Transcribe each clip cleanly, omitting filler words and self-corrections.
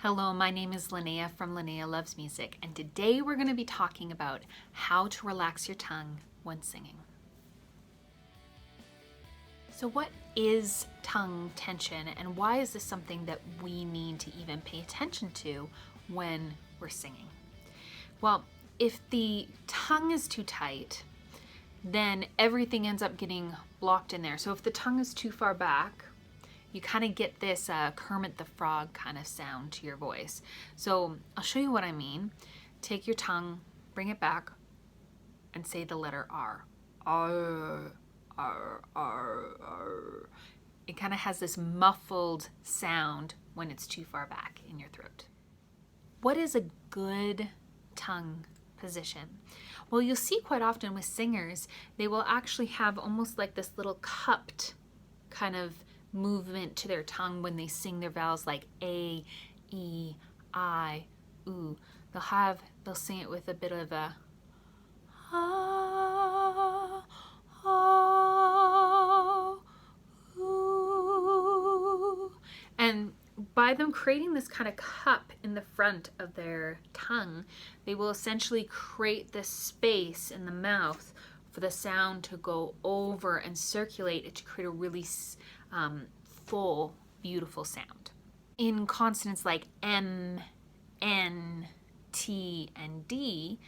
Hello, my name is Linnea from Linnea Loves Music, and today we're going to be talking about how to relax your tongue when singing. So what is tongue tension, and why is this something that we need to even pay attention to when we're singing? Well, if the tongue is too tight, then everything ends up getting blocked in there. So if the tongue is too far back, you kind of get this Kermit the Frog kind of sound to your voice. So I'll show you what I mean. Take your tongue, bring it back, and say the letter R. R, R, R, R. It kind of has this muffled sound when it's too far back in your throat. What is a good tongue position? Well, you'll see quite often with singers, they will actually have almost like this little cupped kind of movement to their tongue when they sing their vowels, like A, E, I, oo. They'll sing it with a bit of a ah, ah, ooh. And by them creating this kind of cup in the front of their tongue, they will essentially create this space in the mouth for the sound to go over and circulate it to create a really full, beautiful sound. In consonants like M, N, T, and D,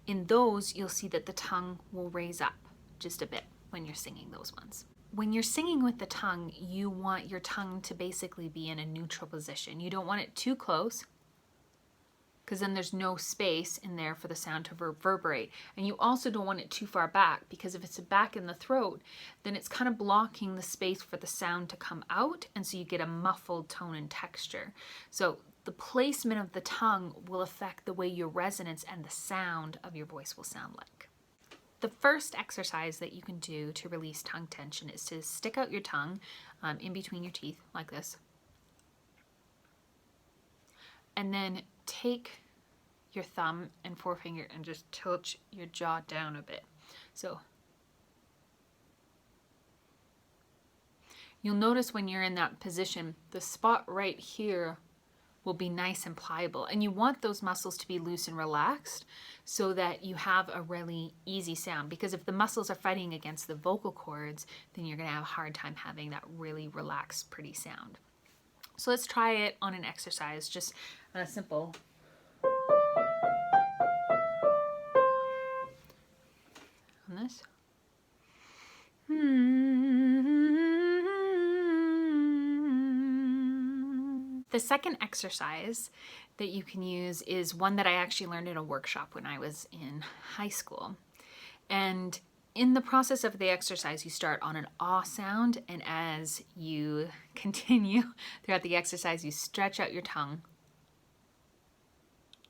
in those you'll see that the tongue will raise up just a bit when you're singing those ones. When you're singing with the tongue, you want your tongue to basically be in a neutral position. You don't want it too close, because then there's no space in there for the sound to reverberate. And you also don't want it too far back, because if it's back in the throat, then it's kind of blocking the space for the sound to come out, and so you get a muffled tone and texture. So the placement of the tongue will affect the way your resonance and the sound of your voice will sound like. The first exercise that you can do to release tongue tension is to stick out your tongue in between your teeth like this. And then take your thumb and forefinger and just tilt your jaw down a bit. So you'll notice when you're in that position, the spot right here will be nice and pliable. And you want those muscles to be loose and relaxed so that you have a really easy sound. Because if the muscles are fighting against the vocal cords, then you're gonna have a hard time having that really relaxed, pretty sound. So let's try it on an exercise, just on a simple. On this. The second exercise that you can use is one that I actually learned in a workshop when I was in high school. And in the process of the exercise, you start on an ah sound, and as you continue throughout the exercise, you stretch out your tongue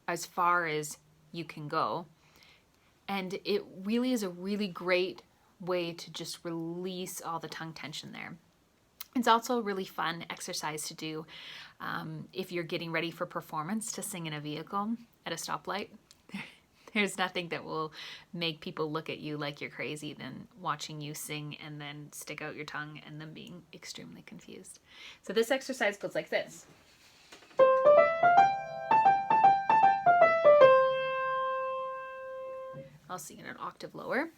as far as you can go. And it really is a really great way to just release all the tongue tension there. It's also a really fun exercise to do if you're getting ready for performance, to sing in a vehicle at a stoplight. There's nothing that will make people look at you like you're crazy than watching you sing and then stick out your tongue and them being extremely confused. So this exercise goes like this. I'll sing it an octave lower.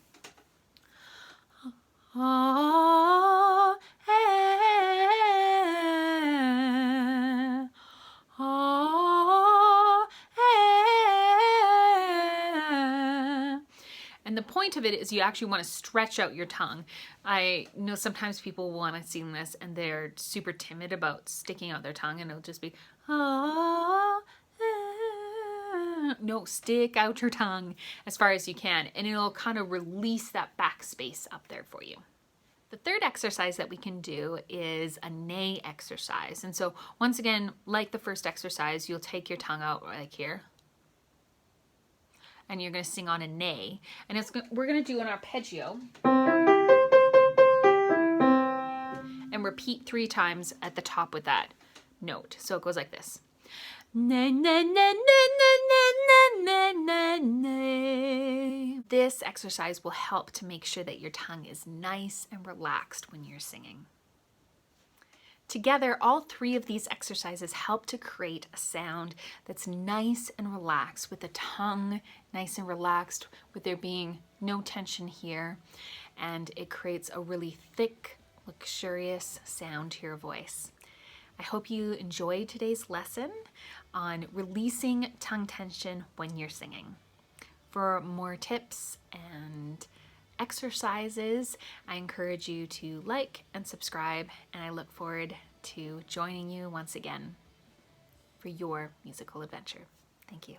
And the point of it is you actually want to stretch out your tongue. I know sometimes people want to sing this and they're super timid about sticking out their tongue, and it'll just be no, stick out your tongue as far as you can, and it'll kind of release that back space up there for you. The third exercise that we can do is a neigh exercise. And so once again, like the first exercise, you'll take your tongue out like here, and you're going to sing on a neigh. And we're going to do an arpeggio and repeat 3 times at the top with that note. So it goes like this. Na, na, na, na, na, na, na, na. This exercise will help to make sure that your tongue is nice and relaxed when you're singing. Together, all three of these exercises help to create a sound that's nice and relaxed, with the tongue nice and relaxed, with there being no tension here. And it creates a really thick, luxurious sound to your voice. I hope you enjoyed today's lesson on releasing tongue tension when you're singing. For more tips and exercises, I encourage you to like and subscribe, and I look forward to joining you once again for your musical adventure. Thank you.